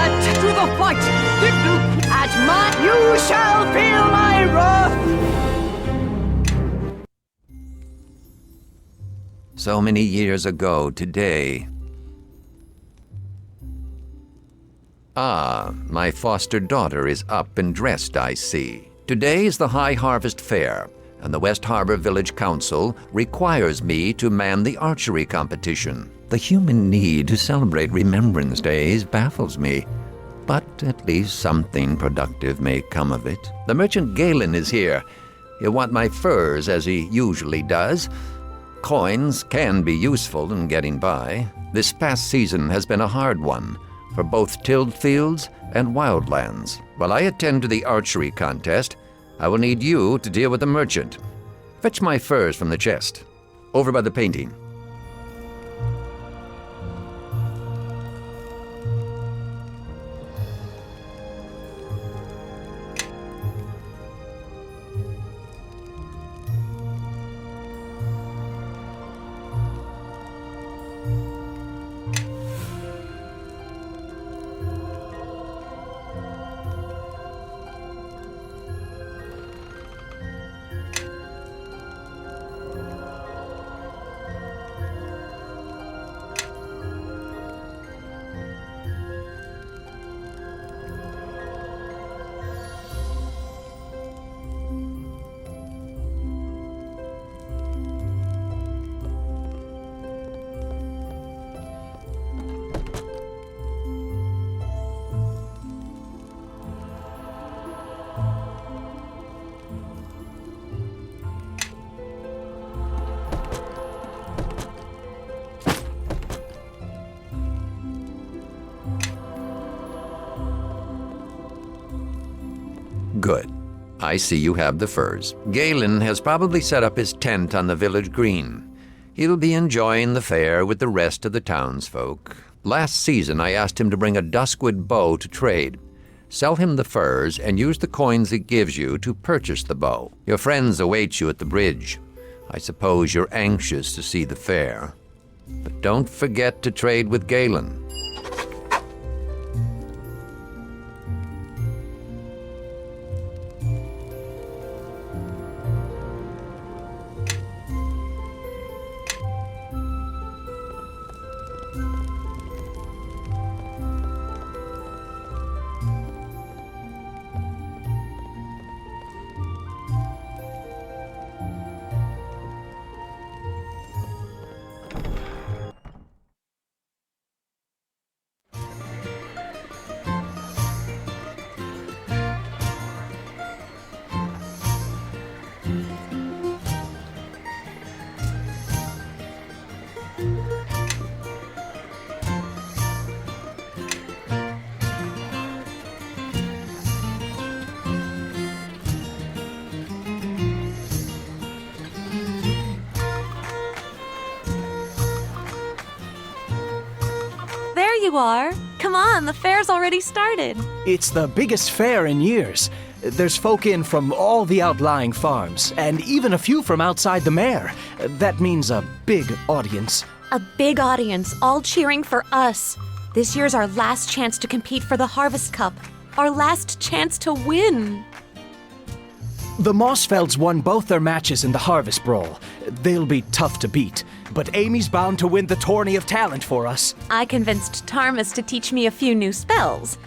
To the fight! At my... You shall feel my wrath! So many years ago today. Ah, my foster daughter is up and dressed, I see. Today is the High Harvest Fair, and the West Harbor Village Council requires me to man the archery competition. The human need to celebrate Remembrance Days baffles me, but at least something productive may come of it. The merchant Galen is here. He'll want my furs, as he usually does. Coins can be useful in getting by. This past season has been a hard one for both tilled fields and wildlands. While I attend to the archery contest, I will need you to deal with the merchant. Fetch my furs from the chest, over by the painting. Good. I see you have the furs. Galen has probably set up his tent on the village green. He'll be enjoying the fair with the rest of the townsfolk. Last season, I asked him to bring a duskwood bow to trade. Sell him the furs and use the coins it gives you to purchase the bow. Your friends await you at the bridge. I suppose you're anxious to see the fair. But don't forget to trade with Galen. You are. Come on, the fair's already started. It's the biggest fair in years. There's folk in from all the outlying farms, and even a few from outside the mare. That means a big audience. A big audience, all cheering for us. This year's our last chance to compete for the Harvest Cup. Our last chance to win. The Mossfelds won both their matches in the Harvest Brawl. They'll be tough to beat, but Amy's bound to win the Tourney of Talent for us. I convinced Tarmus to teach me a few new spells.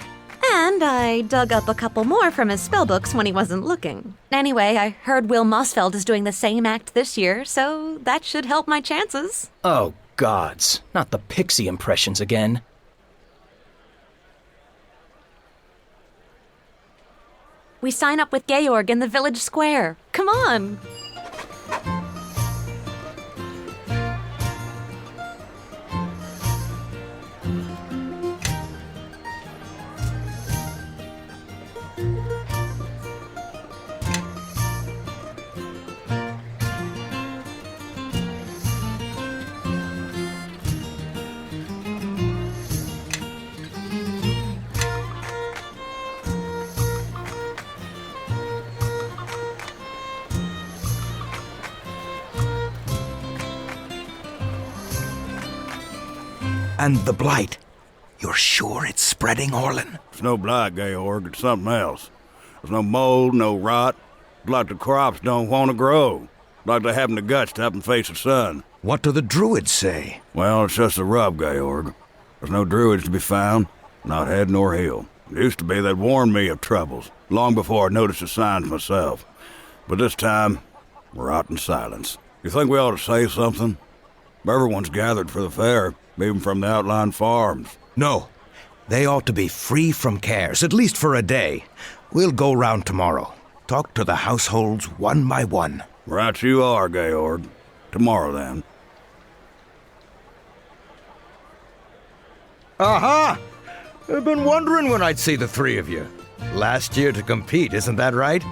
And I dug up a couple more from his spellbooks when he wasn't looking. Anyway, I heard Will Mossfeld is doing the same act this year, so that should help my chances. Oh, gods. Not the pixie impressions again. We sign up with Georg in the village square. Come on! And the blight. You're sure it's spreading, Orlin? It's no blight, Georg. It's something else. There's no mold, no rot. It's like the crops don't want to grow. Like they haven't the guts to up and face the sun. What do the druids say? Well, it's just a rub, Georg. There's no druids to be found, not head nor heel. It used to be they'd warned me of troubles, long before I noticed the signs myself. But this time, we're out in silence. You think we ought to say something? Everyone's gathered for the fair, even from the outlying farms. No. They ought to be free from cares, at least for a day. We'll go round tomorrow. Talk to the households one by one. Right you are, Georg. Tomorrow, then. Aha! I've been wondering when I'd see the three of you. Last year to compete, isn't that right?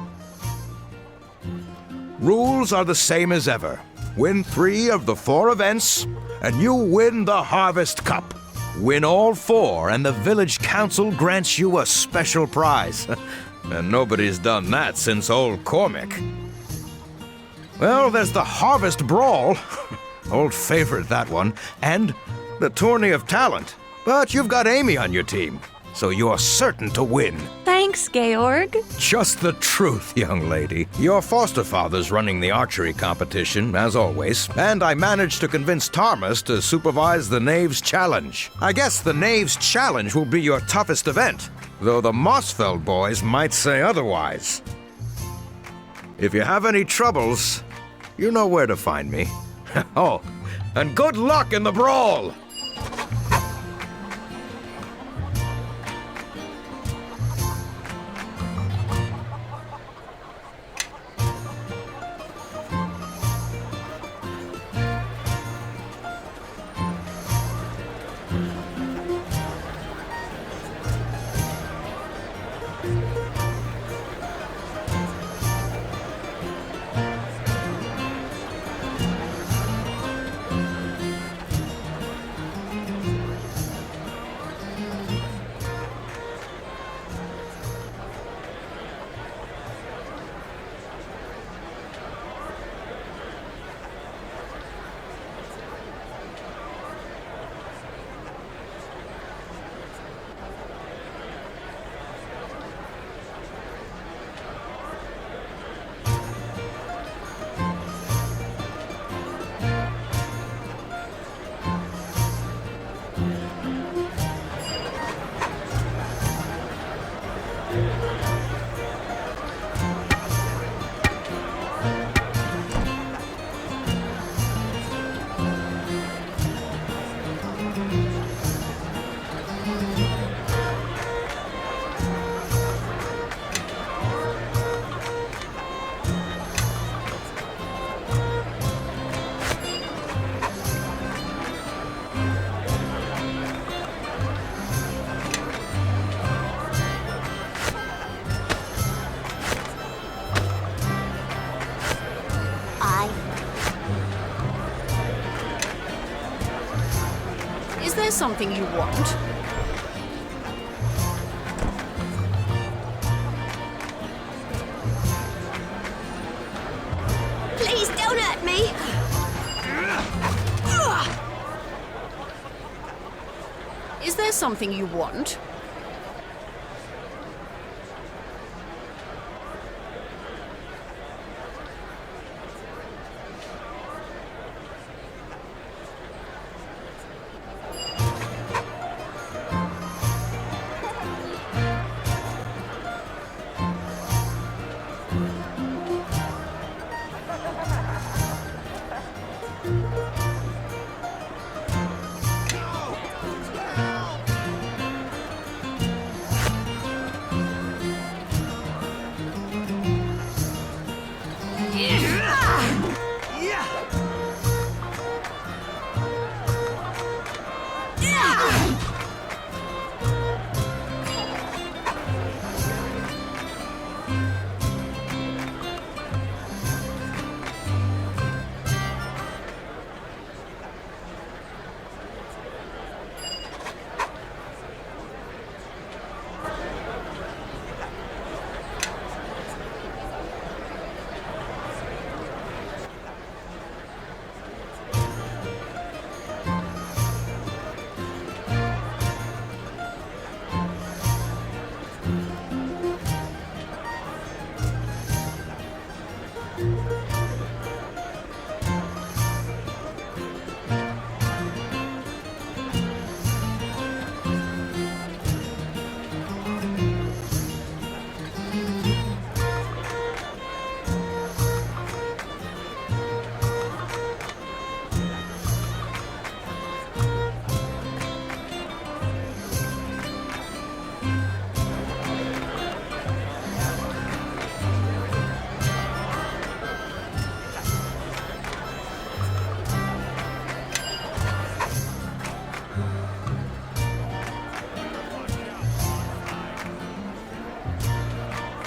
Rules are the same as ever. Win 3 of the 4 events, and you win the Harvest Cup. Win all 4, and the village council grants you a special prize. And nobody's done that since old Cormac. Well, there's the Harvest Brawl. Old favorite, that one. And the Tourney of Talent. But you've got Amy on your team, so you're certain to win. Thanks, Georg. Just the truth, young lady. Your foster father's running the archery competition, as always, and I managed to convince Thomas to supervise the Knaves Challenge. I guess the Knaves Challenge will be your toughest event, though the Mossfeld boys might say otherwise. If you have any troubles, you know where to find me. Oh, and good luck in the brawl! Is there something you want? Please don't hurt me. Is there something you want?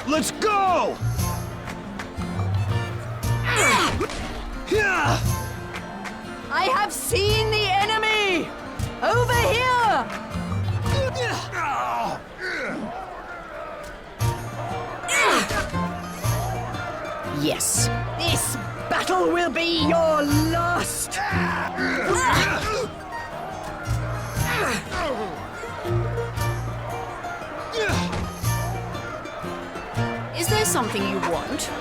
Let's go! I have seen the enemy! Over here! Yes, this battle will be your last! Is there something you want?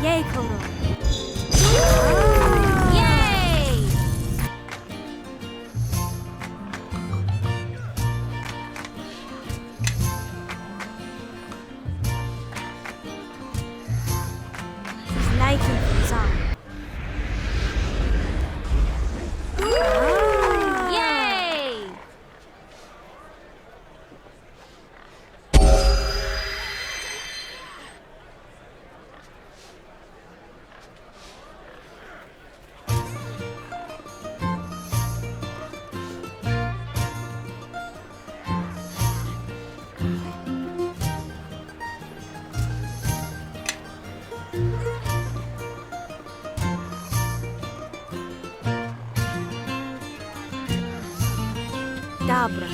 Yay, Koro. Yay! Lighting is on. Yay! Dobra.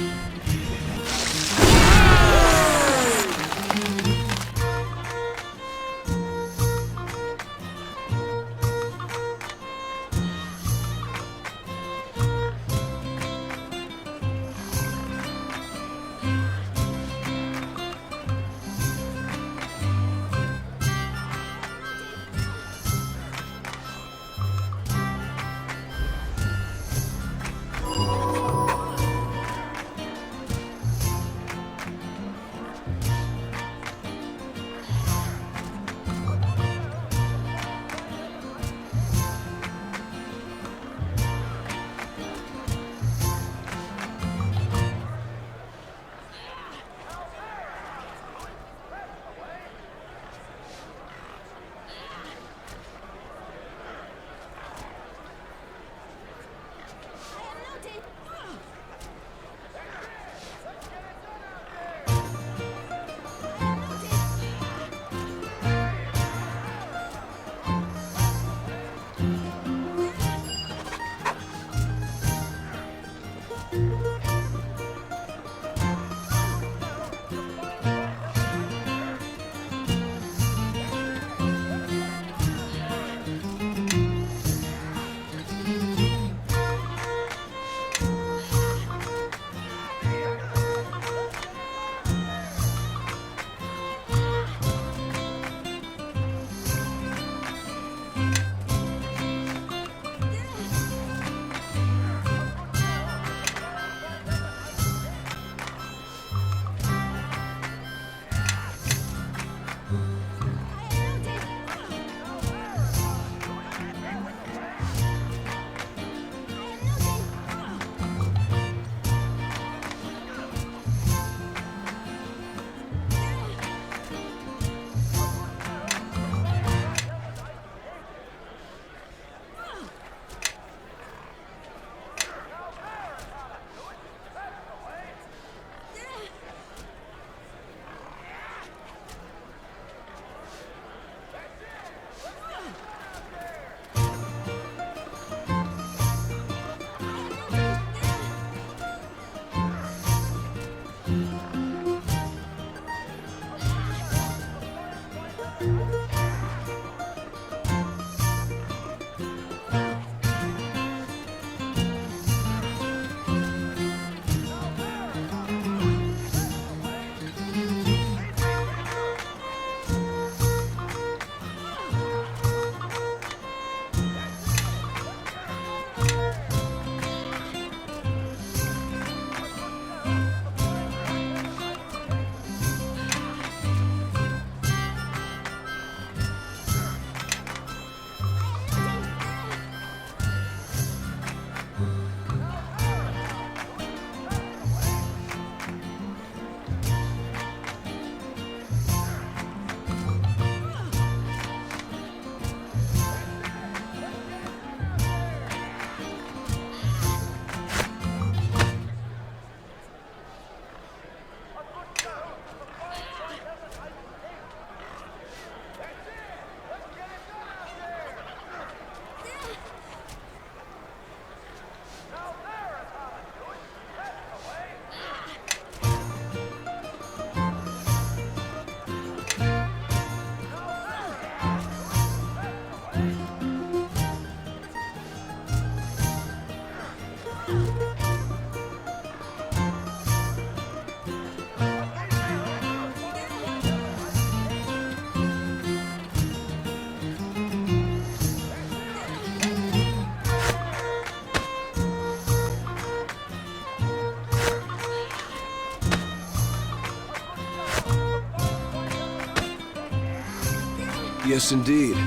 Yes, indeed.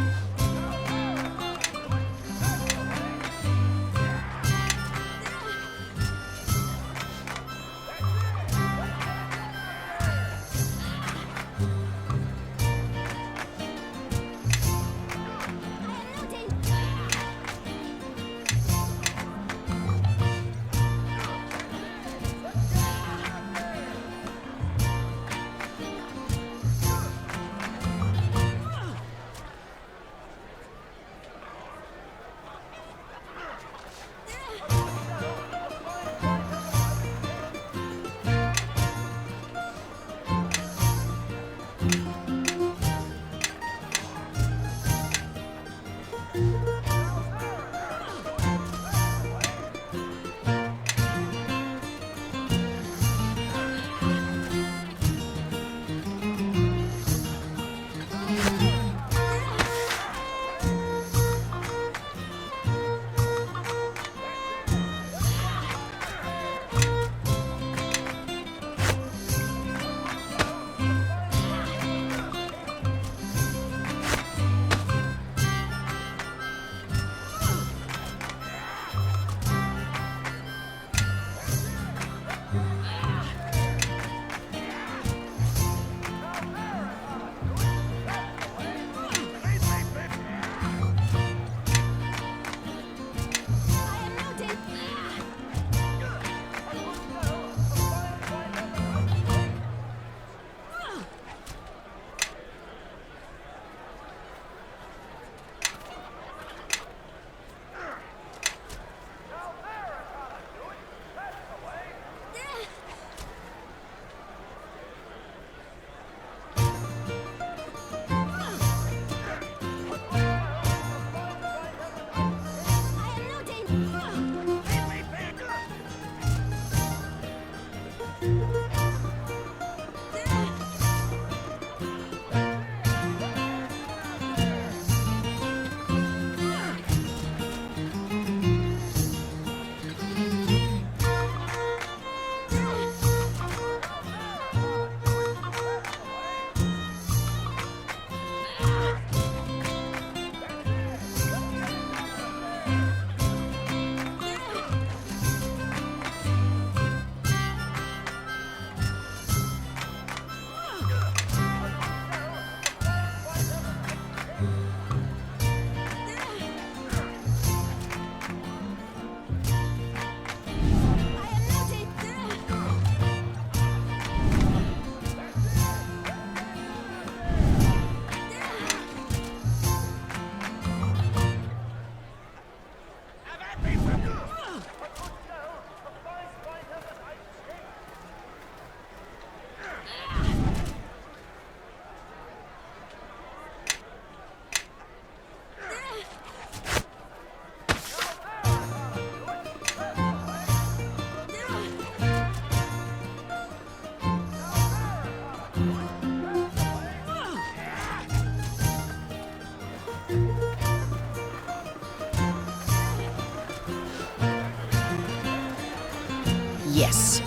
Yes.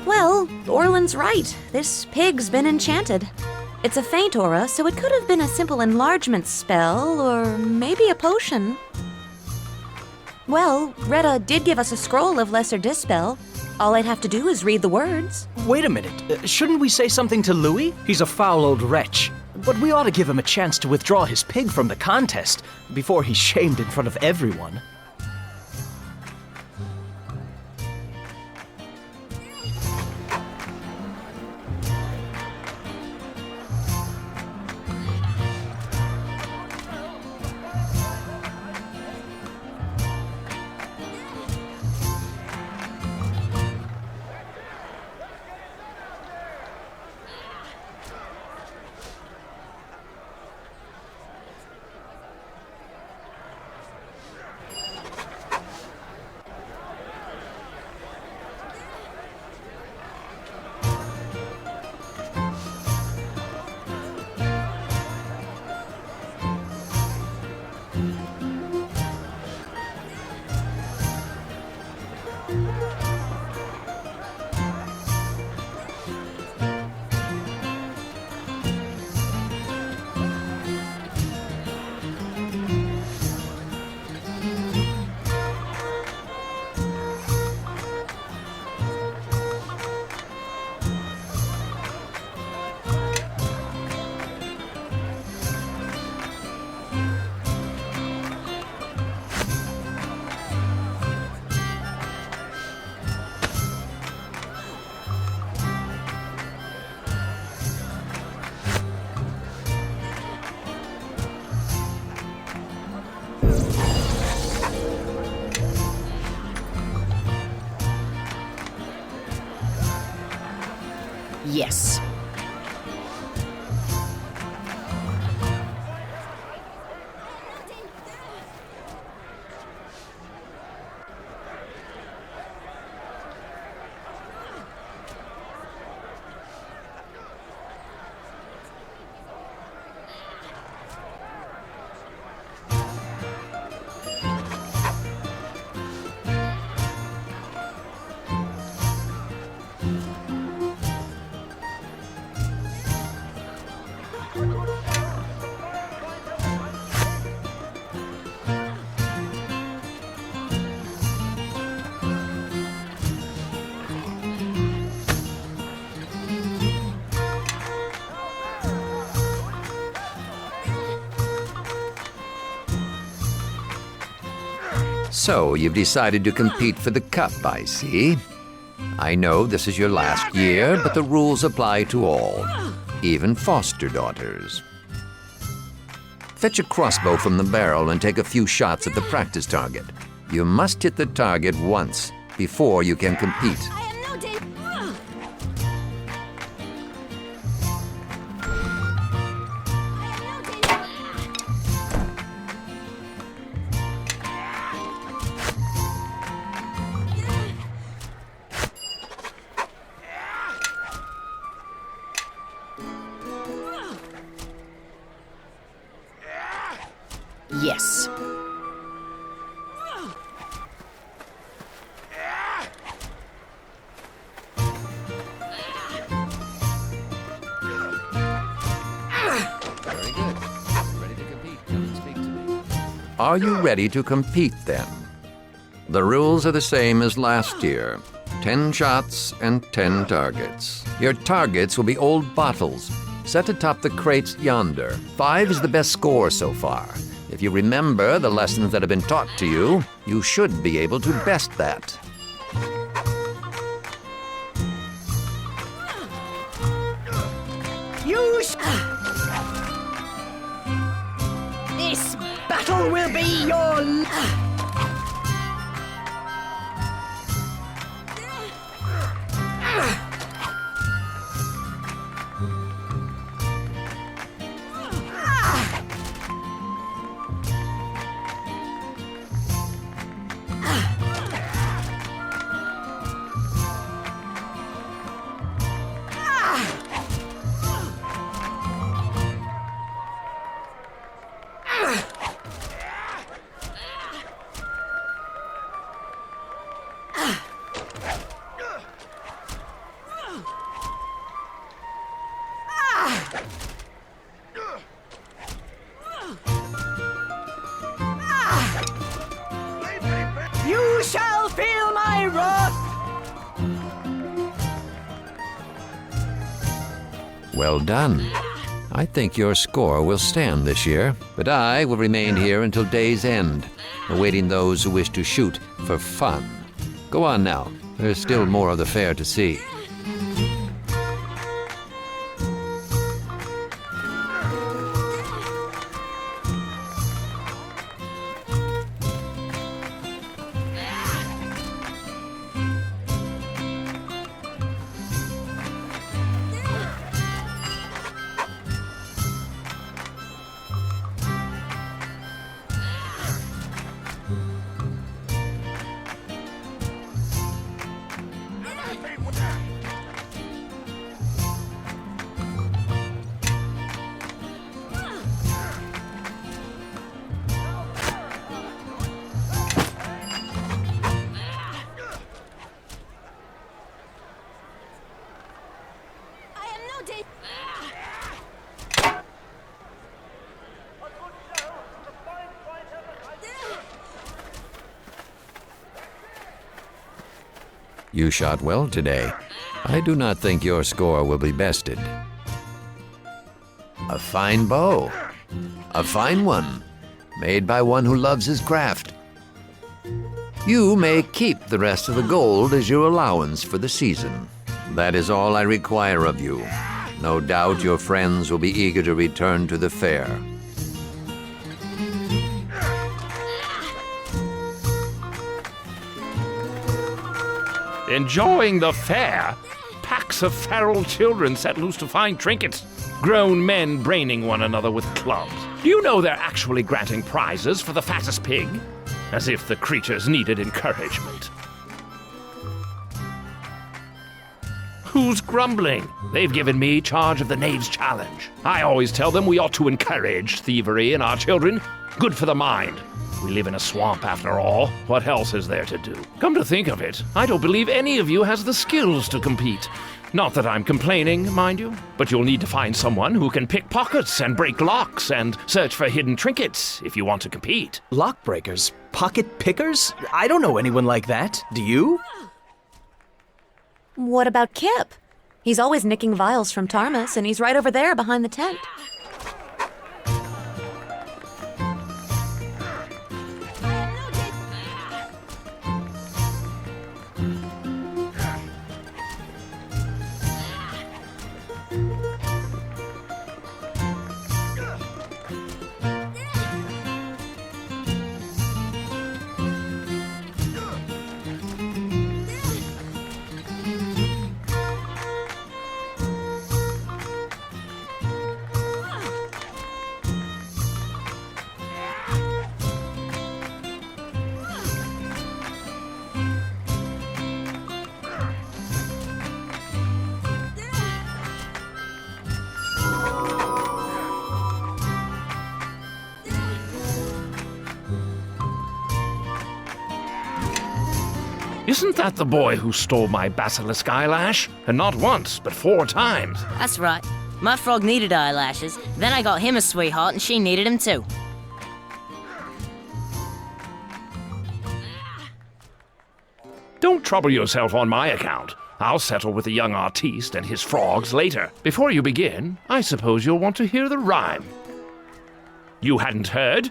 Well, Orland's right. This pig's been enchanted. It's a faint aura, so it could have been a simple enlargement spell, or maybe a potion. Well, Retta did give us a scroll of Lesser Dispel. All I'd have to do is read the words. Wait a minute. Shouldn't we say something to Louis? He's a foul old wretch. But we ought to give him a chance to withdraw his pig from the contest before he's shamed in front of everyone. Yes. So, you've decided to compete for the cup, I see. I know this is your last year, but the rules apply to all, even foster daughters. Fetch a crossbow from the barrel and take a few shots at the practice target. You must hit the target once before you can compete. I am no danger. Yes. Very good. Ready to compete? Come and speak to me. Are you ready to compete then? The rules are the same as last year. 10 shots and 10 targets. Your targets will be old bottles, set atop the crates yonder. 5 is the best score so far. If you remember the lessons that have been taught to you, you should be able to best that. This battle will be your... You shall feel my wrath! Well done. I think your score will stand this year, but I will remain here until day's end, awaiting those who wish to shoot for fun. Go on now. There's still more of the fair to see. I am no danger. You shot well today. I do not think your score will be bested. A fine bow. A fine one. Made by one who loves his craft. You may keep the rest of the gold as your allowance for the season. That is all I require of you. No doubt your friends will be eager to return to the fair. Enjoying the fair? packs of feral children set loose to find trinkets. Grown men braining one another with clubs. Do you know they're actually granting prizes for the fattest pig? As if the creatures needed encouragement. Who's grumbling? They've given me charge of the Knave's Challenge. I always tell them we ought to encourage thievery in our children. Good for the mind. We live in a swamp after all. What else is there to do? Come to think of it, I don't believe any of you has the skills to compete. Not that I'm complaining, mind you, but you'll need to find someone who can pick pockets and break locks and search for hidden trinkets if you want to compete. Lock breakers? Pocket pickers? I don't know anyone like that. Do you? What about Kip? He's always nicking vials from Tarmus, and he's right over there behind the tent. Isn't that the boy who stole my basilisk eyelash? And not once, but 4 times. That's right. My frog needed eyelashes. Then I got him a sweetheart and she needed him too. Don't trouble yourself on my account. I'll settle with the young artiste and his frogs later. Before you begin, I suppose you'll want to hear the rhyme. You hadn't heard?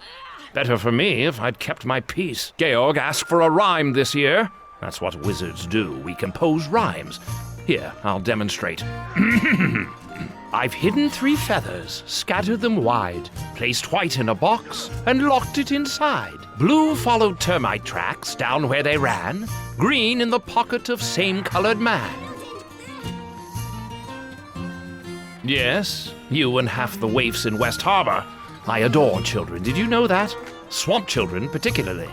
Better for me if I'd kept my peace. Georg asked for a rhyme this year. That's what wizards do. We compose rhymes. Here, I'll demonstrate. I've hidden 3 feathers, scattered them wide, placed white in a box, and locked it inside. Blue followed termite tracks down where they ran, green in the pocket of same-colored man. Yes, you and half the waifs in West Harbor. I adore children, did you know that? Swamp children, particularly.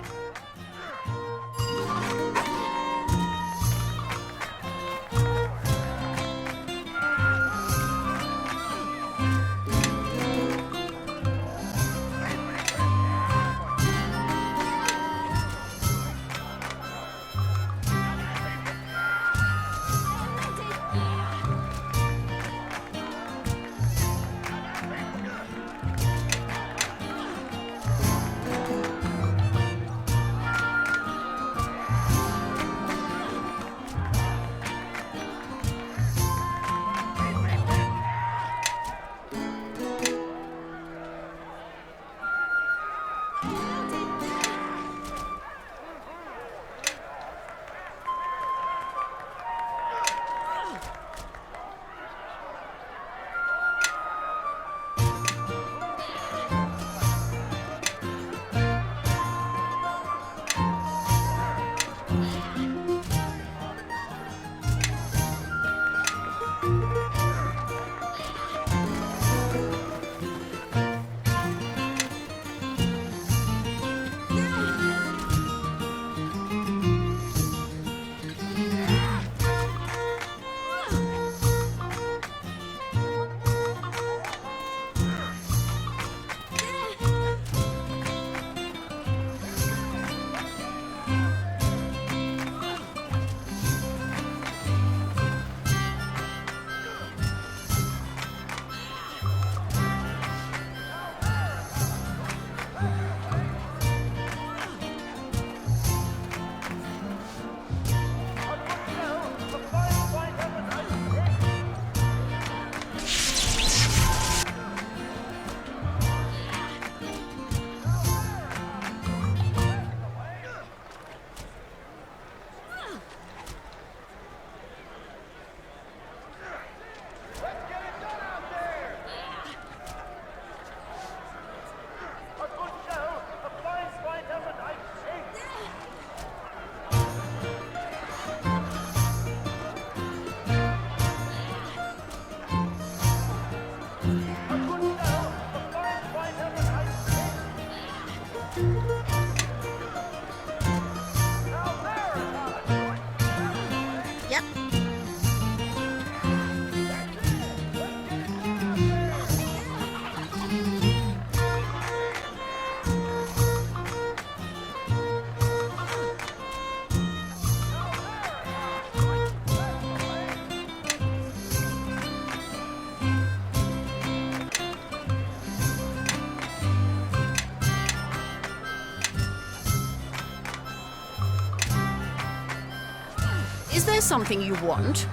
Is there something you want?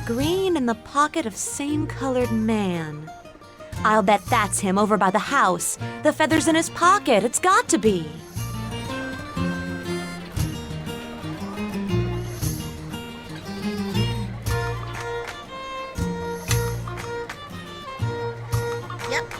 Green in the pocket of same-colored man. I'll bet that's him over by the house. The feather's in his pocket. It's got to be. Yep.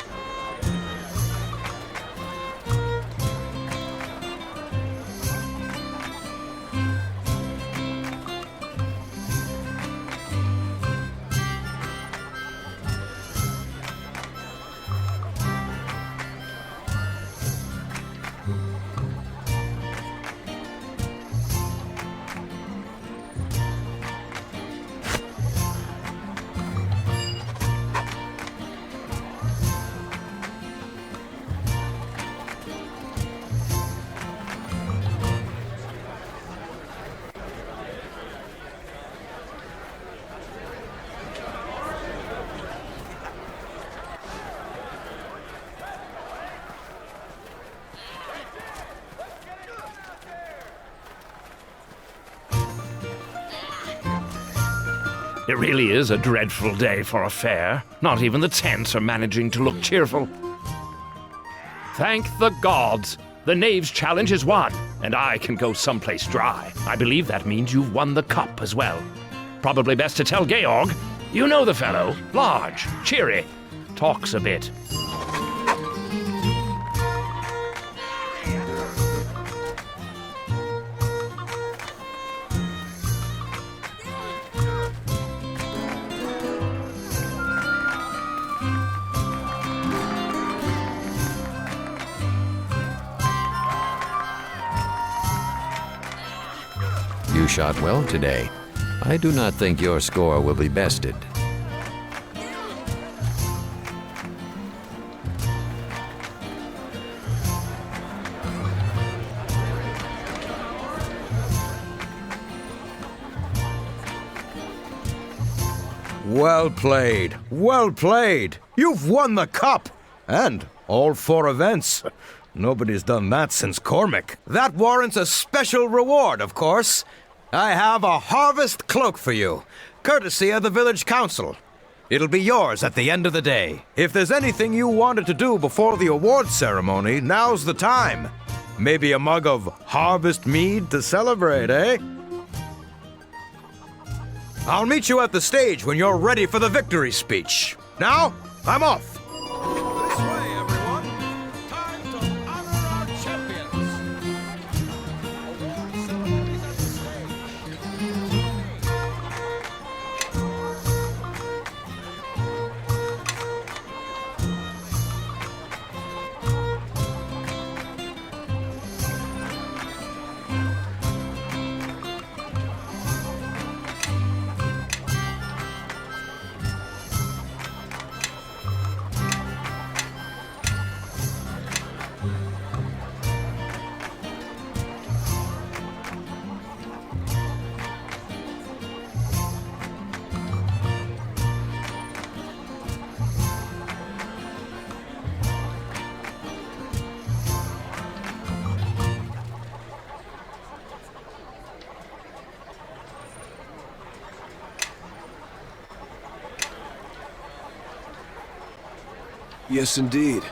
It really is a dreadful day for a fair. Not even the tents are managing to look cheerful. Thank the gods! The knave's challenge is won, and I can go someplace dry. I believe that means you've won the cup as well. Probably best to tell Georg. You know the fellow. Large, cheery, talks a bit. You shot well today. I do not think your score will be bested. Well played. Well played. You've won the cup. And all 4 events. Nobody's done that since Cormac. That warrants a special reward, of course. I have a harvest cloak for you, courtesy of the village council. It'll be yours at the end of the day. If there's anything you wanted to do before the award ceremony, now's the time. Maybe a mug of harvest mead to celebrate, eh? I'll meet you at the stage when you're ready for the victory speech. Now, I'm off. This way, everyone. Time to honor our champions. Award ceremonies at the stage. Yes, indeed.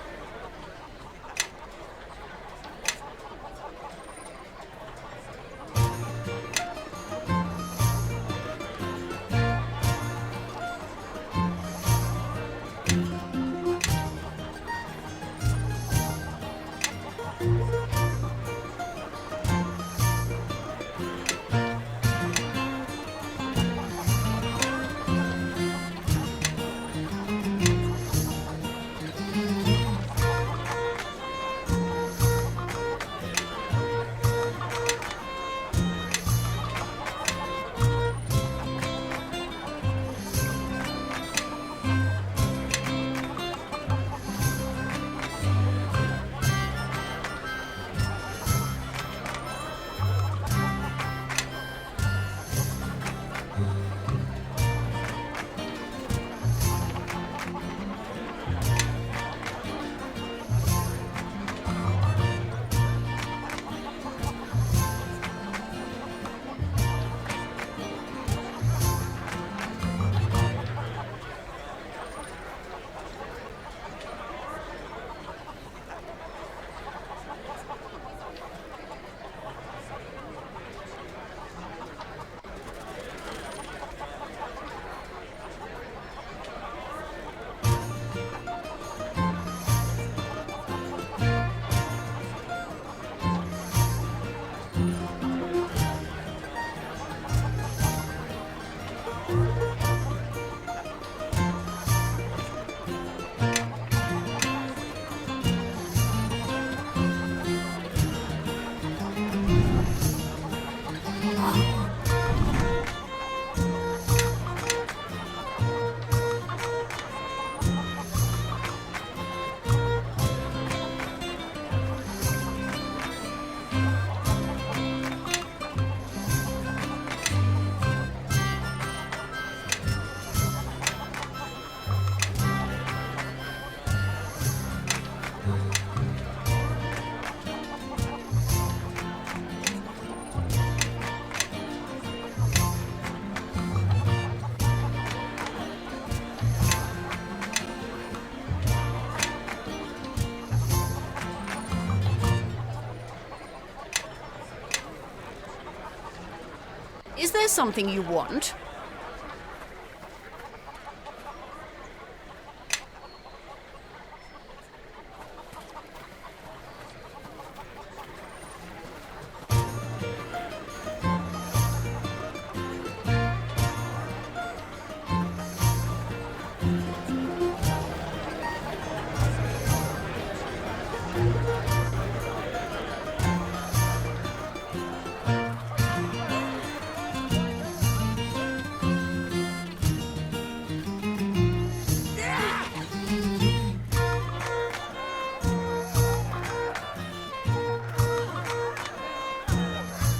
there something you want?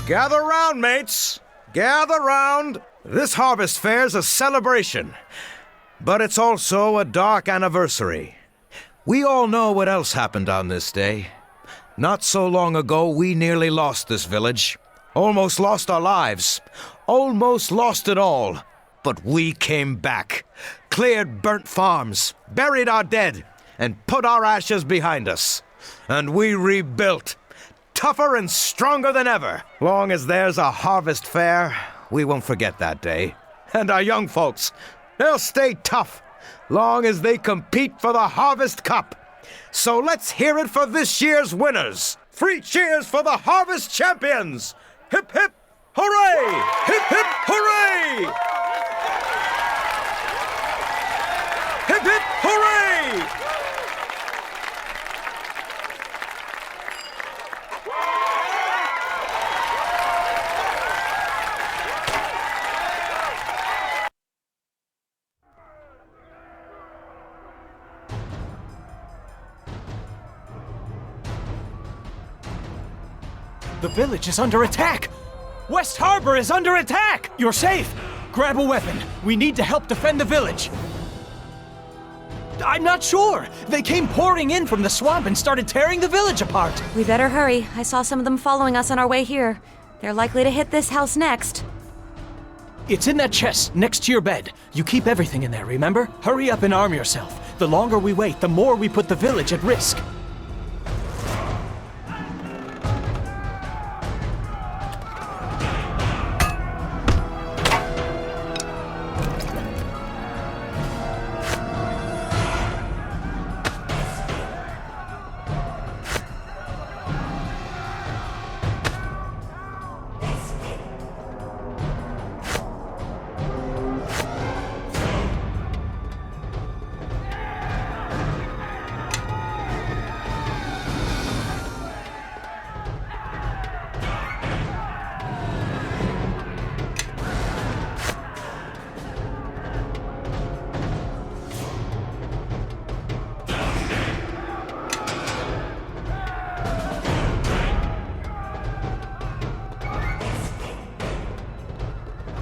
Gather round, mates. Gather round. This harvest fair's a celebration, but it's also a dark anniversary. We all know what else happened on this day. Not so long ago, we nearly lost this village. Almost lost our lives. Almost lost it all. But we came back. Cleared burnt farms. Buried our dead. And put our ashes behind us. And we rebuilt. Tougher and stronger than ever. Long as there's a harvest fair, we won't forget that day. And our young folks, they'll stay tough, long as they compete for the Harvest Cup. So let's hear it for this year's winners. 3 cheers for the Harvest Champions! Hip hip hooray! Hip hip hooray! Hip hip hooray! The village is under attack! West Harbor is under attack! You're safe! Grab a weapon. We need to help defend the village. I'm not sure. They came pouring in from the swamp and started tearing the village apart. We better hurry. I saw some of them following us on our way here. They're likely to hit this house next. It's in that chest next to your bed. You keep everything in there, remember? Hurry up and arm yourself. The longer we wait, the more we put the village at risk.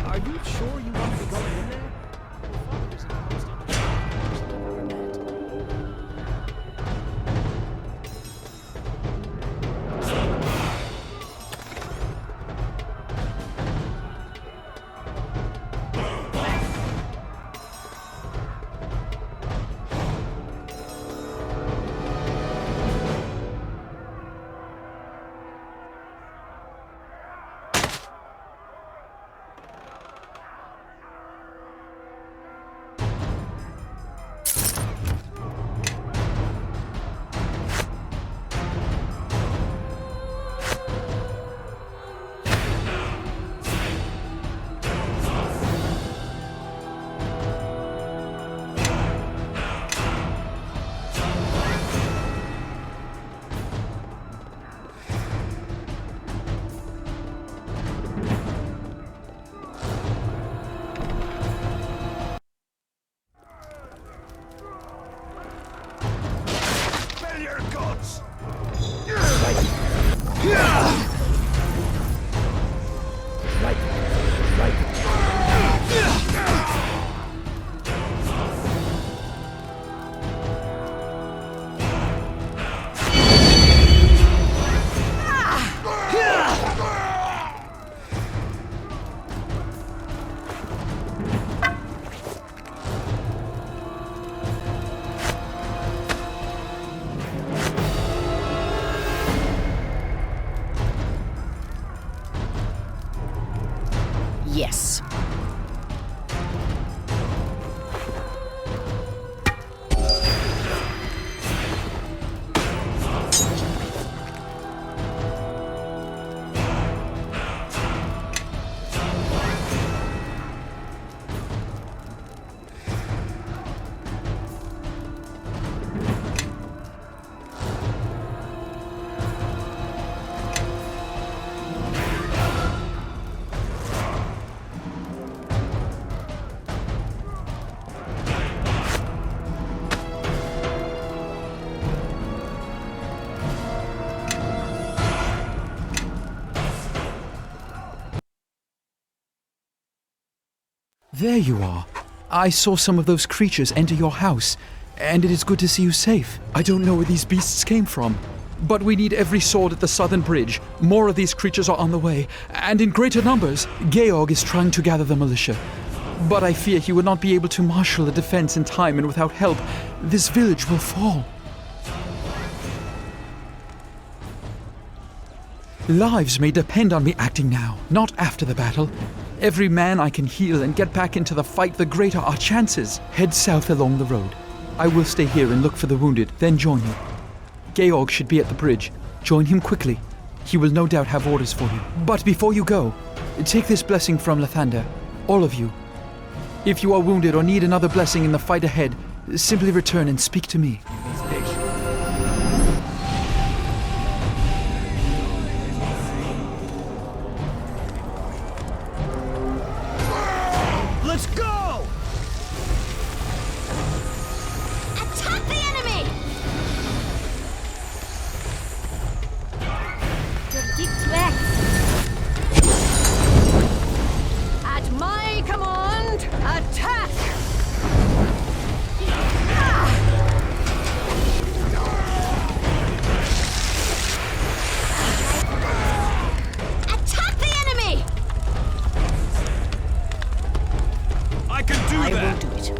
Are you sure you want to be going in there? There you are. I saw some of those creatures enter your house, and it is good to see you safe. I don't know where these beasts came from, but we need every sword at the southern bridge. More of these creatures are on the way, and in greater numbers. Georg is trying to gather the militia, but I fear he will not be able to marshal a defense in time, and without help, this village will fall. Lives may depend on me acting now, not after the battle. Every man I can heal and get back into the fight, the greater our chances. Head south along the road. I will stay here and look for the wounded, then join you. Georg should be at the bridge. Join him quickly. He will no doubt have orders for you. But before you go, take this blessing from Lathander, all of you. If you are wounded or need another blessing in the fight ahead, simply return and speak to me. Let's go! Attack the enemy! At my command, attack! Attack the enemy! I can do I that! will do it.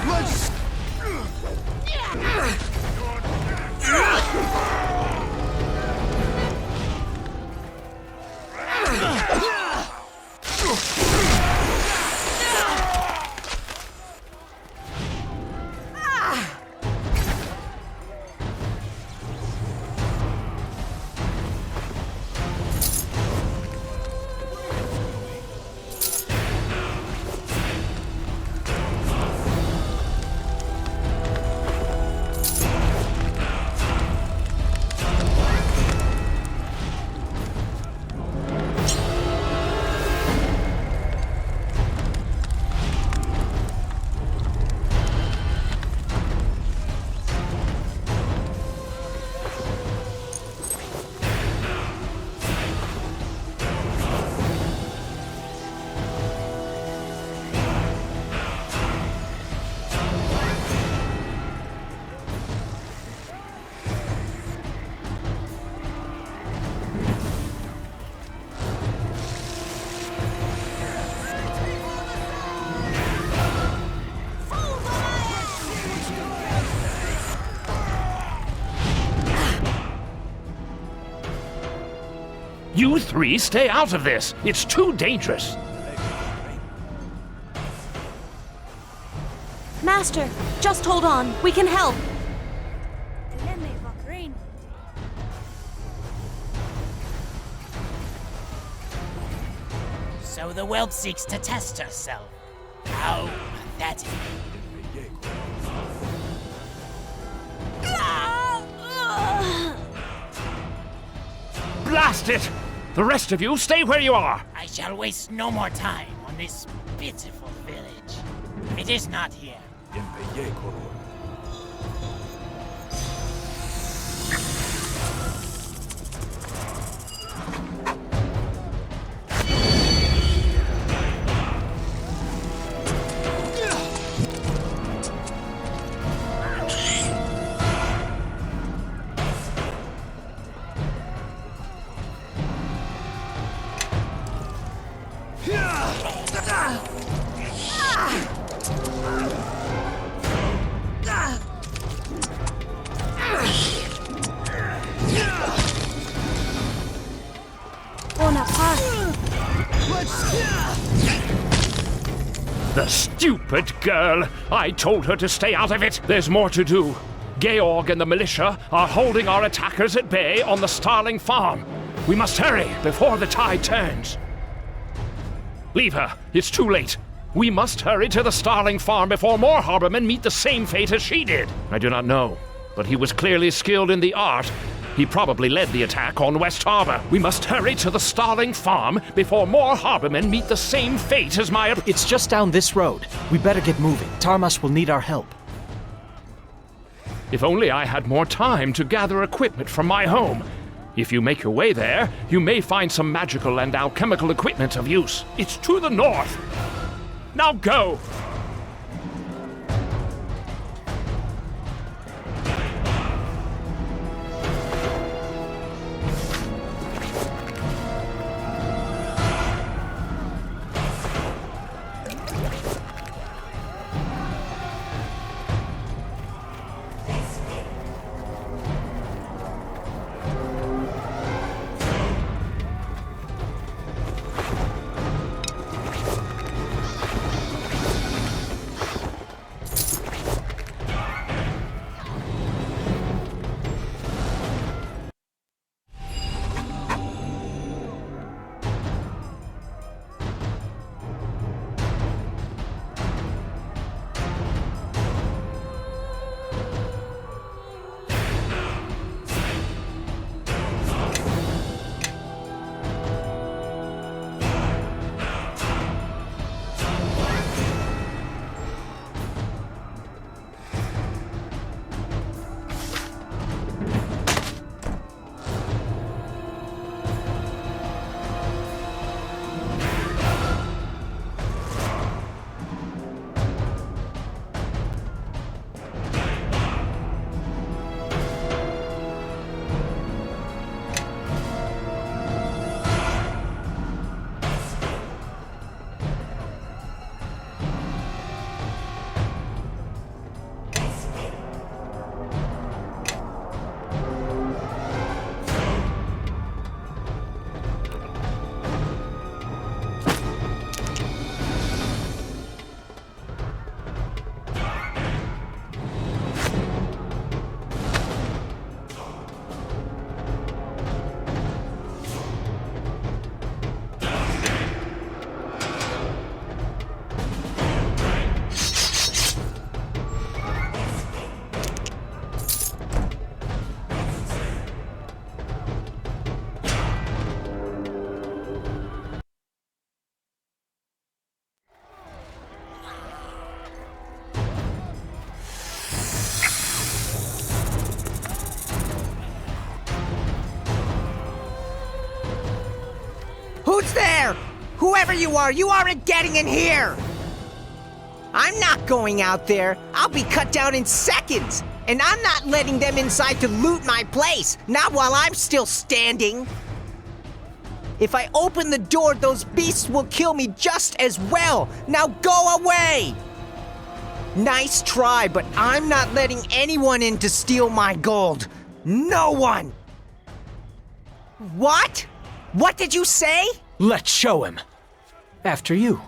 Let's... You three stay out of this. It's too dangerous. Master, just hold on. We can help. So the whelp seeks to test herself. How pathetic. Blast it! The rest of you, stay where you are. I shall waste no more time on this pitiful village. It is not here. The stupid girl! I told her to stay out of it. There's more to do. Georg and the militia are holding our attackers at bay on the Starling farm. We must hurry before the tide turns. Leave her. It's too late. We must hurry to the Starling farm before more harbormen meet the same fate as she did. I do not know, but he was clearly skilled in the art. He probably led the attack on West Harbor. We must hurry to the Starling farm before more harbormen meet the same fate as my... It's just down this road. We better get moving. Tarmas will need our help. If only I had more time to gather equipment from my home. If you make your way there, you may find some magical and alchemical equipment of use. It's to the north. Now go! Who's there? Whoever you aren't getting in here! I'm not going out there. I'll be cut down in seconds. And I'm not letting them inside to loot my place. Not while I'm still standing. If I open the door, those beasts will kill me just as well. Now go away! Nice try, but I'm not letting anyone in to steal my gold. No one! What? What did you say? Let's show him. After you.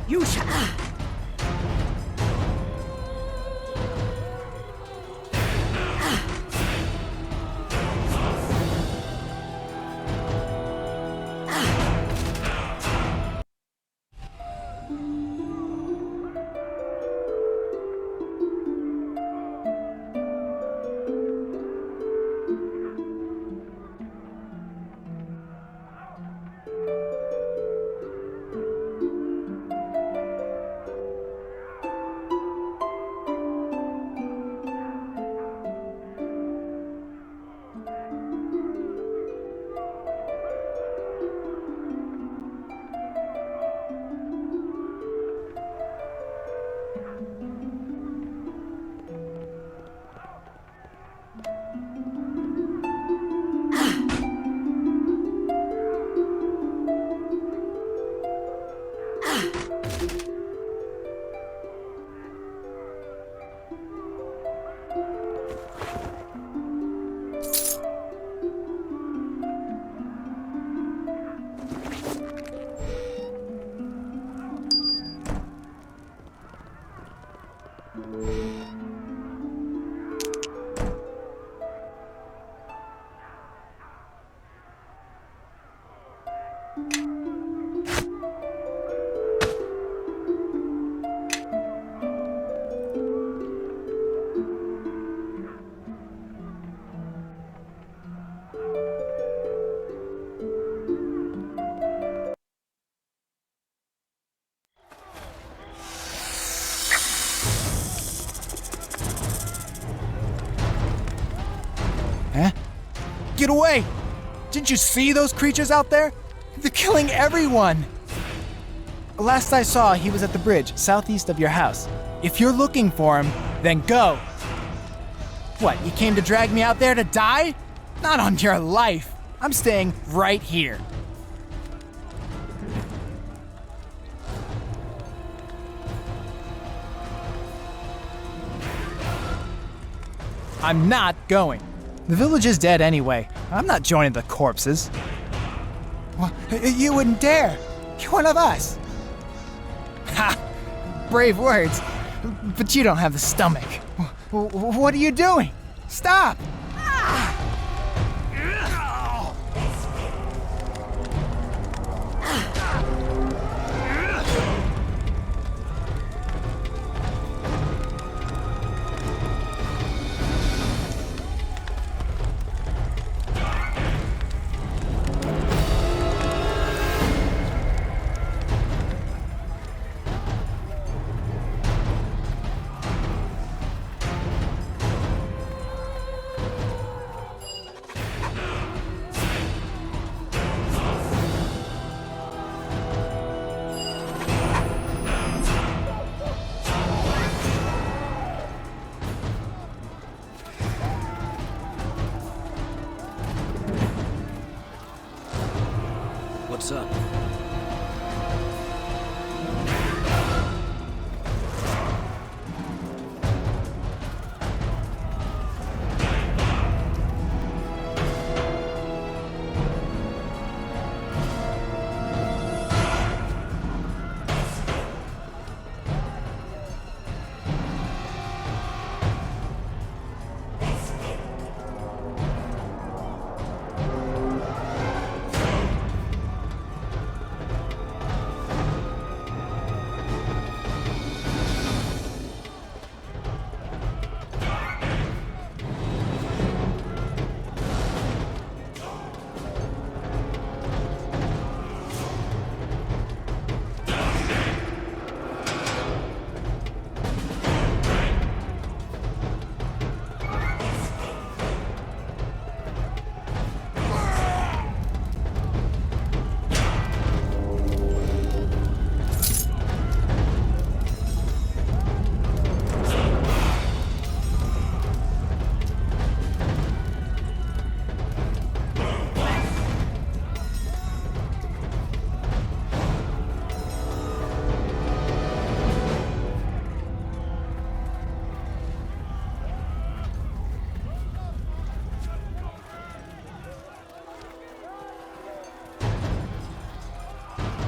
You shall. away! Didn't you see those creatures out there? They're killing everyone! Last I saw, he was at the bridge, southeast of your house. If you're looking for him, then go! What, you came to drag me out there to die? Not on your life! I'm staying right here. I'm not going. The village is dead anyway. I'm not joining the corpses. Well, you wouldn't dare. You're one of us. Ha! Brave words. But you don't have the stomach. What are you doing? Stop! What's up?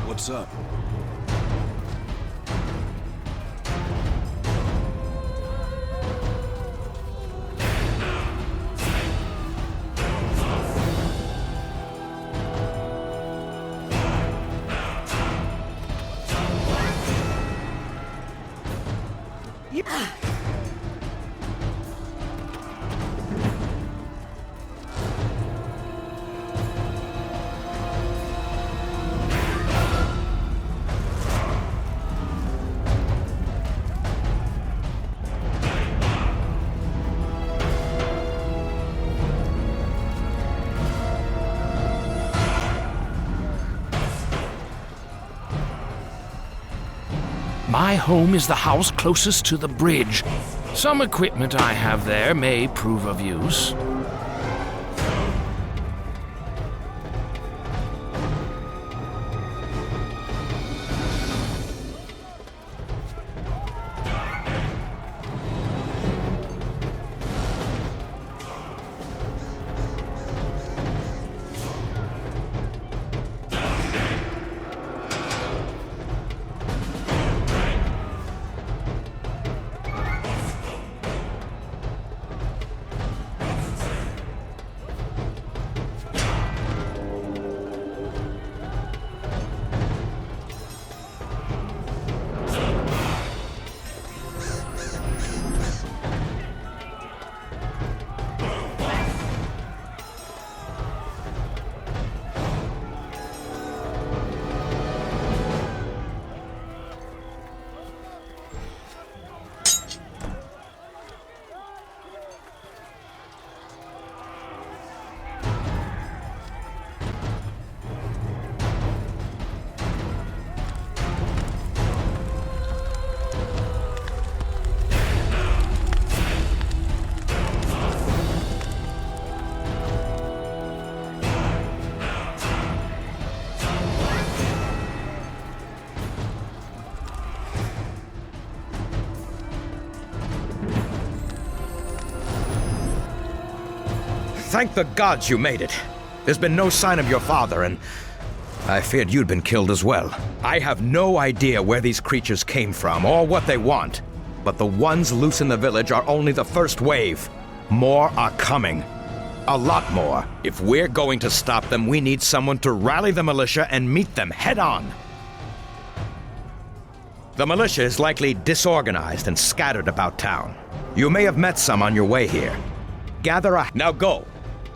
What's up? My home is the house closest to the bridge. Some equipment I have there may prove of use. Thank the gods you made it. There's been no sign of your father, and I feared you'd been killed as well. I have no idea where these creatures came from or what they want, but the ones loose in the village are only the first wave. More are coming. A lot more. If we're going to stop them, we need someone to rally the militia and meet them head on. The militia is likely disorganized and scattered about town. You may have met some on your way here. Now go.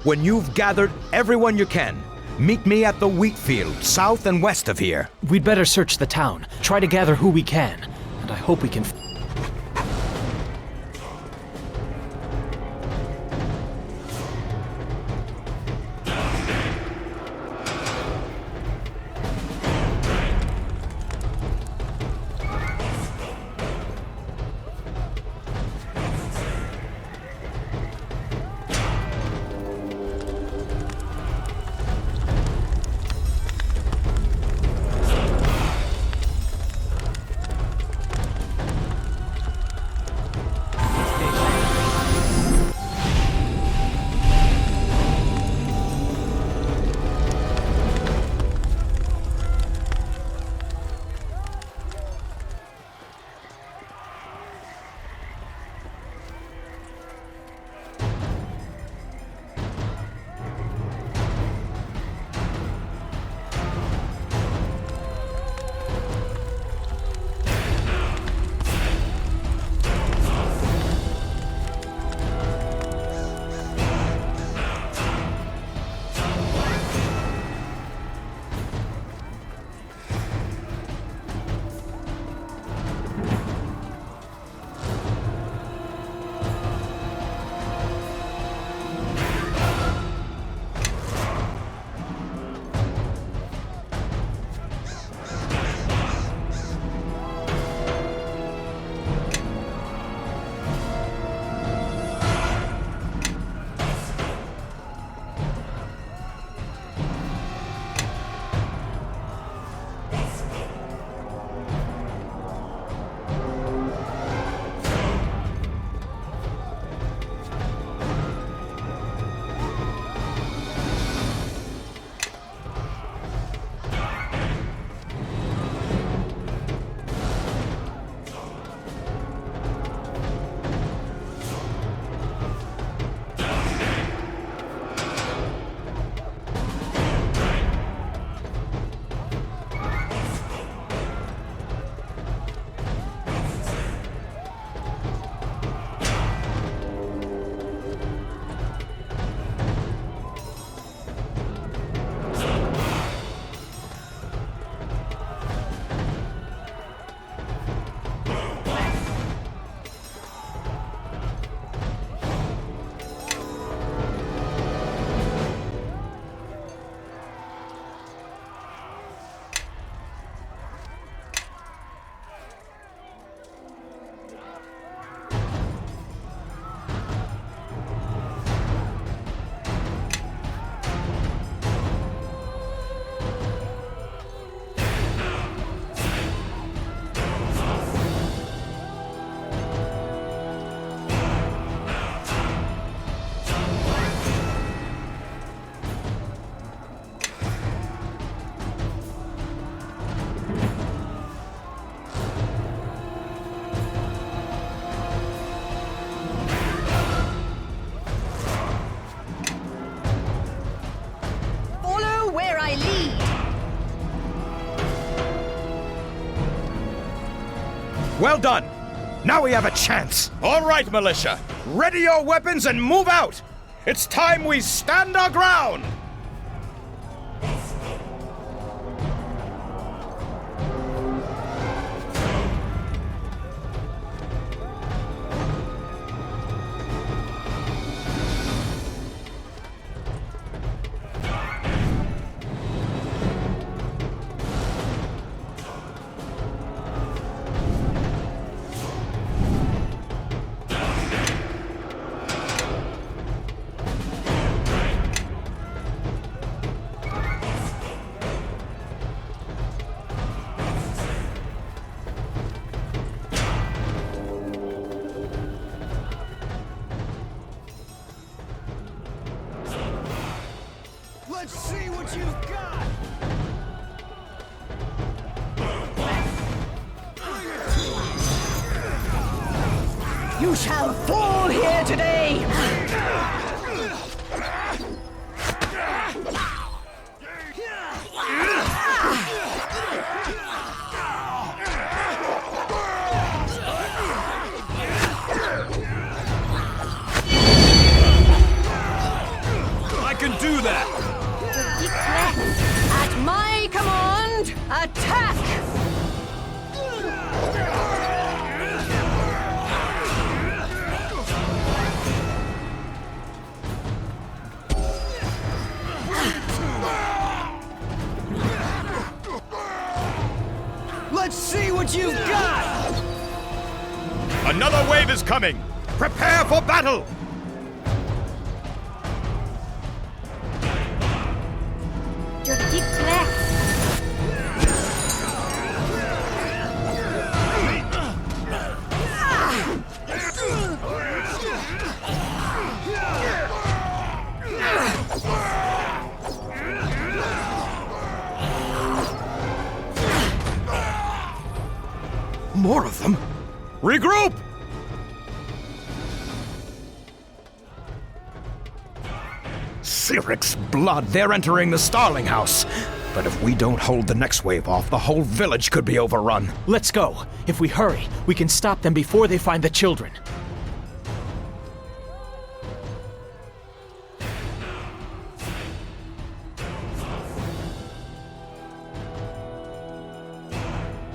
When you've gathered everyone you can, meet me at the wheat field, south and west of here. We'd better search the town, try to gather who we can, and I hope we can. Well done! Now we have a chance! All right, militia! Ready your weapons and move out! It's time we stand our ground! You shall fall here today! I can do that! At my command, attack! Let's see what you've got! Another wave is coming! Prepare for battle! More of them? Regroup! Cyric's blood, they're entering the Starling House. But if we don't hold the next wave off, the whole village could be overrun. Let's go. If we hurry, we can stop them before they find the children.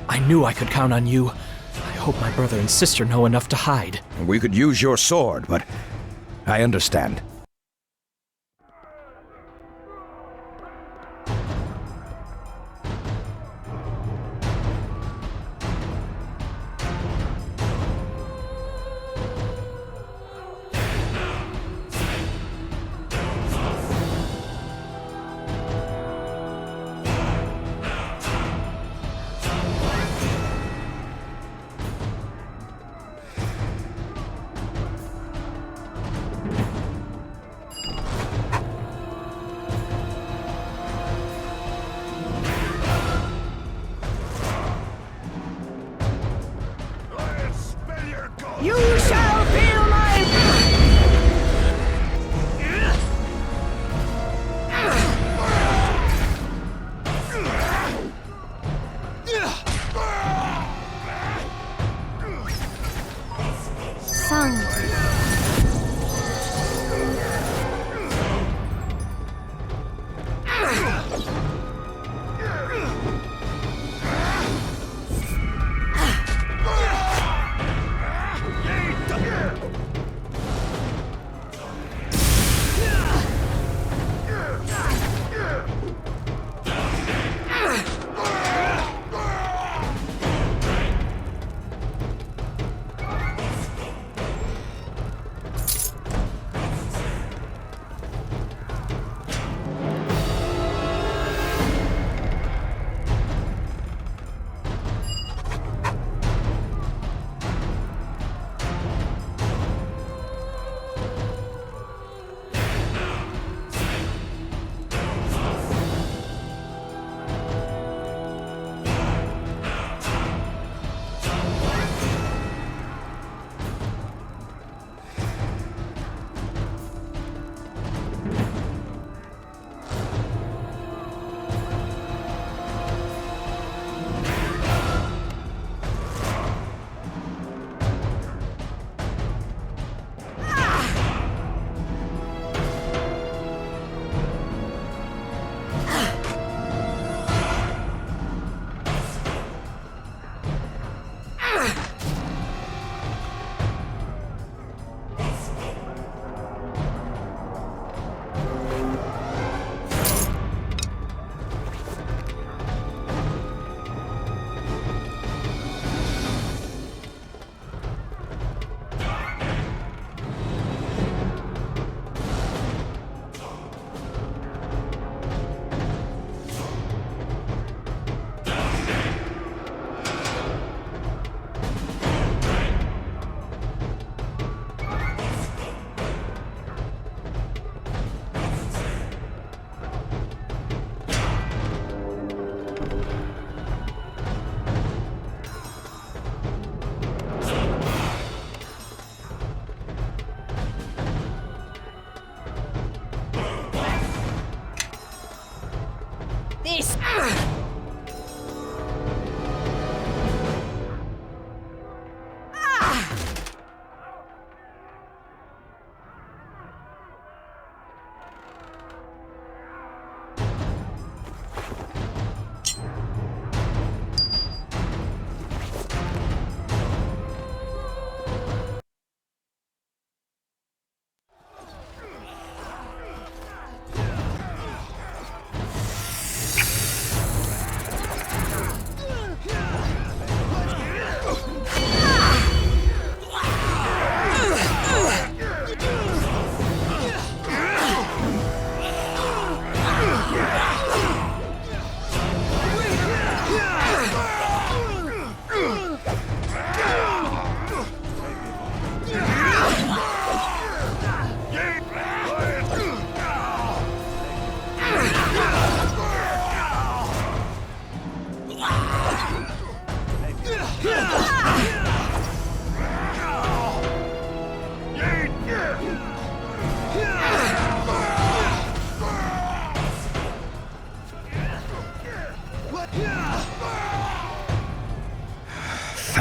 I knew I could count on you. I hope my brother and sister know enough to hide. We could use your sword, but I understand. You shall feel my... Sung.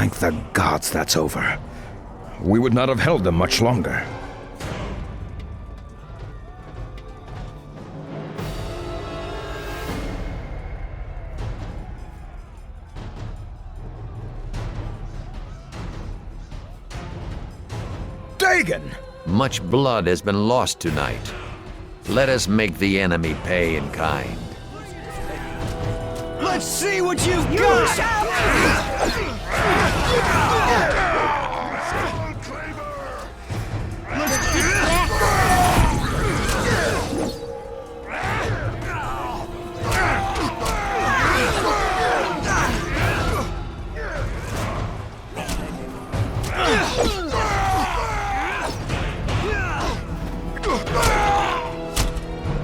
Thank the gods that's over. We would not have held them much longer. Dagon! Much blood has been lost tonight. Let us make the enemy pay in kind. Let's see what you've got!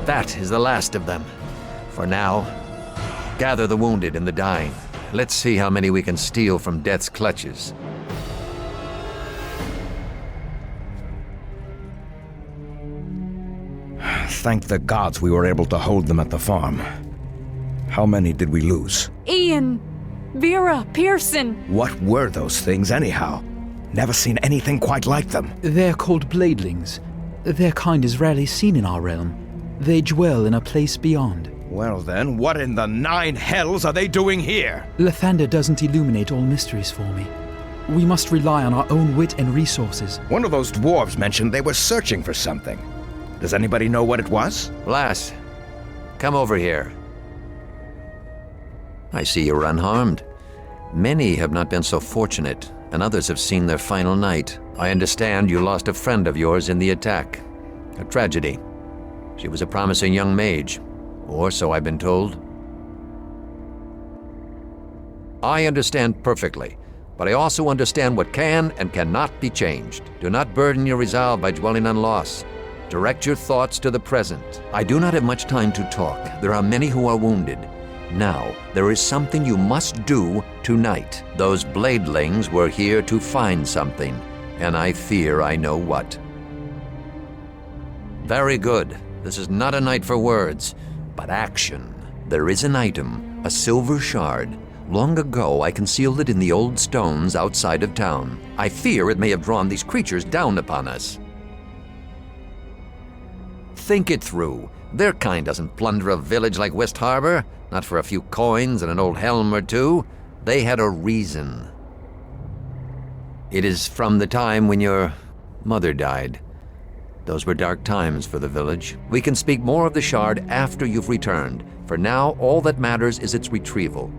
That is the last of them. For now, gather the wounded and the dying. Let's see how many we can steal from death's clutches. Thank the gods we were able to hold them at the farm. How many did we lose? Ian, Vera, Pearson. What were those things anyhow? Never seen anything quite like them. They're called bladelings. Their kind is rarely seen in our realm. They dwell in a place beyond. Well then, what in the nine hells are they doing here? Lathander doesn't illuminate all mysteries for me. We must rely on our own wit and resources. One of those dwarves mentioned they were searching for something. Does anybody know what it was? Lass, come over here. I see you're unharmed. Many have not been so fortunate, and others have seen their final night. I understand you lost a friend of yours in the attack. A tragedy. She was a promising young mage, or so I've been told. I understand perfectly, but I also understand what can and cannot be changed. Do not burden your resolve by dwelling on loss. Direct your thoughts to the present. I do not have much time to talk. There are many who are wounded. Now, there is something you must do tonight. Those bladelings were here to find something, and I fear I know what. Very good. This is not a night for words, but action. There is an item, a silver shard. Long ago, I concealed it in the old stones outside of town. I fear it may have drawn these creatures down upon us. Think it through. Their kind doesn't plunder a village like West Harbor, not for a few coins and an old helm or two. They had a reason. It is from the time when your mother died. Those were dark times for the village. We can speak more of the shard after you've returned. For now, all that matters is its retrieval.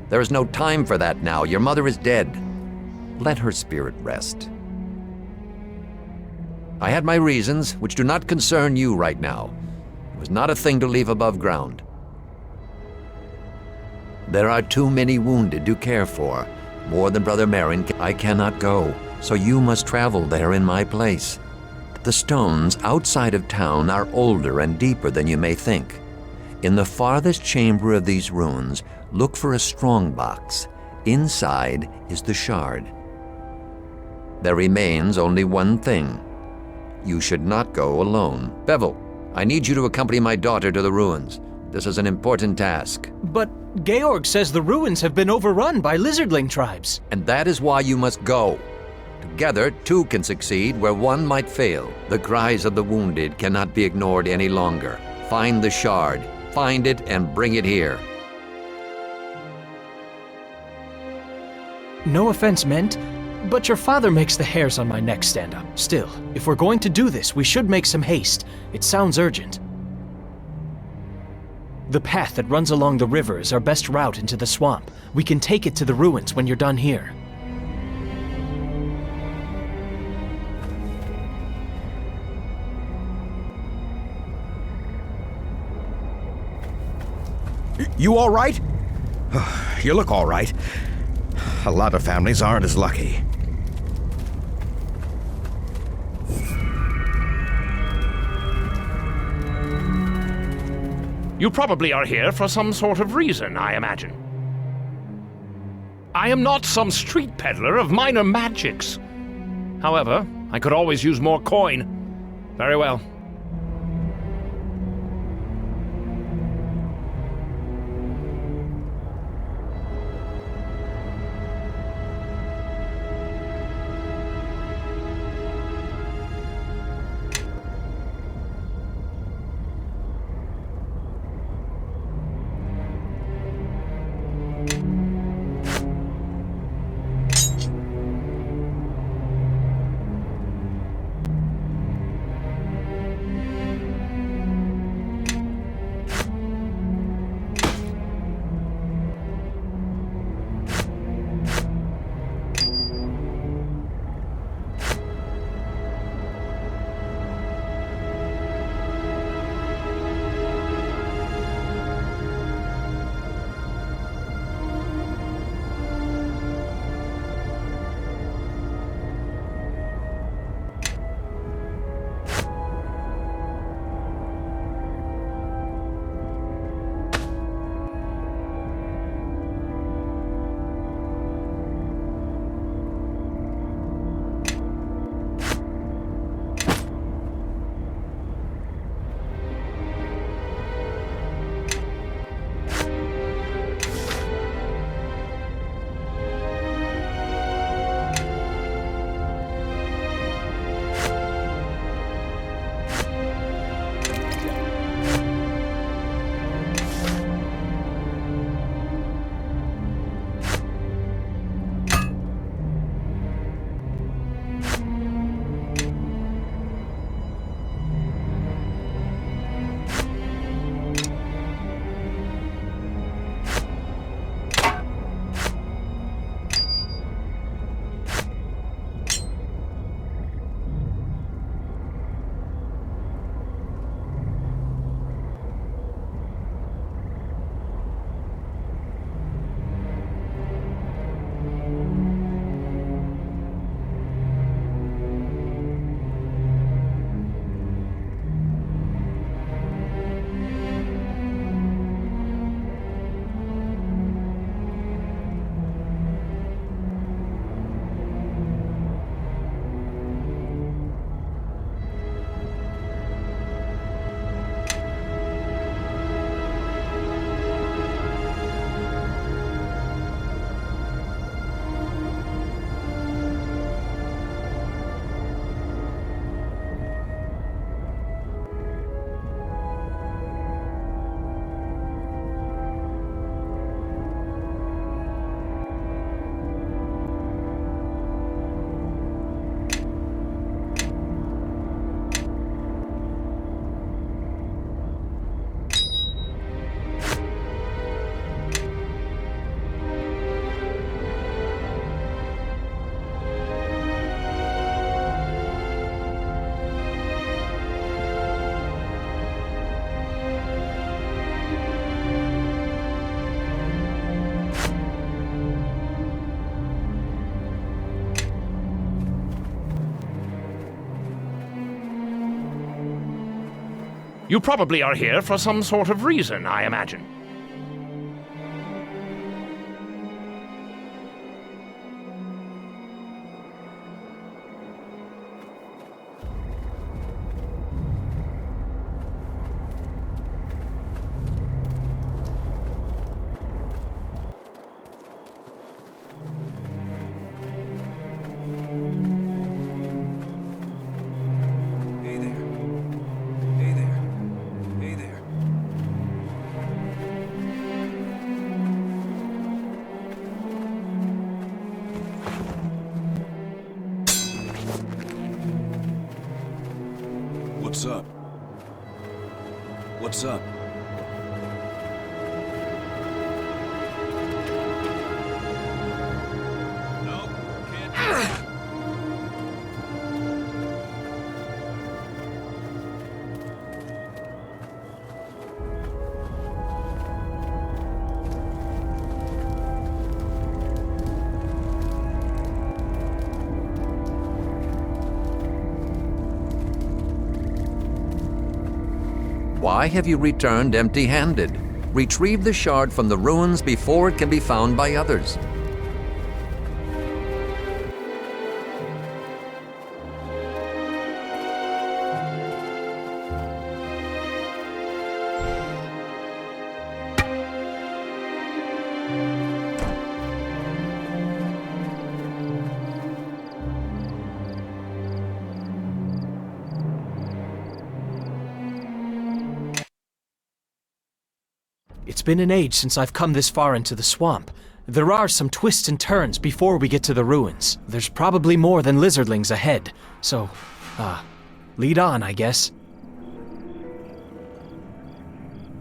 There is no time for that now. Your mother is dead. Let her spirit rest. I had my reasons, which do not concern you right now. It was not a thing to leave above ground. There are too many wounded to care for. More than Brother Marin, I cannot go. So you must travel there in my place. The stones outside of town are older and deeper than you may think. In the farthest chamber of these ruins, look for a strong box. Inside is the shard. There remains only one thing. You should not go alone. Bevel, I need you to accompany my daughter to the ruins. This is an important task. But Georg says the ruins have been overrun by lizardling tribes. And that is why you must go. Together, two can succeed where one might fail. The cries of the wounded cannot be ignored any longer. Find the shard, find it, and bring it here. No offense meant, but your father makes the hairs on my neck stand up. Still, if we're going to do this, we should make some haste. It sounds urgent. The path that runs along the river is our best route into the swamp. We can take it to the ruins when you're done here. You all right? You look all right. A lot of families aren't as lucky. You probably are here for some sort of reason, I imagine. I am not some street peddler of minor magics. However, I could always use more coin. Very well. You probably are here for some sort of reason, I imagine. What's up? What's up? Why have you returned empty-handed? Retrieve the shard from the ruins before it can be found by others. It's been an age since I've come this far into the swamp. There are some twists and turns before we get to the ruins. There's probably more than lizardlings ahead, so, lead on, I guess.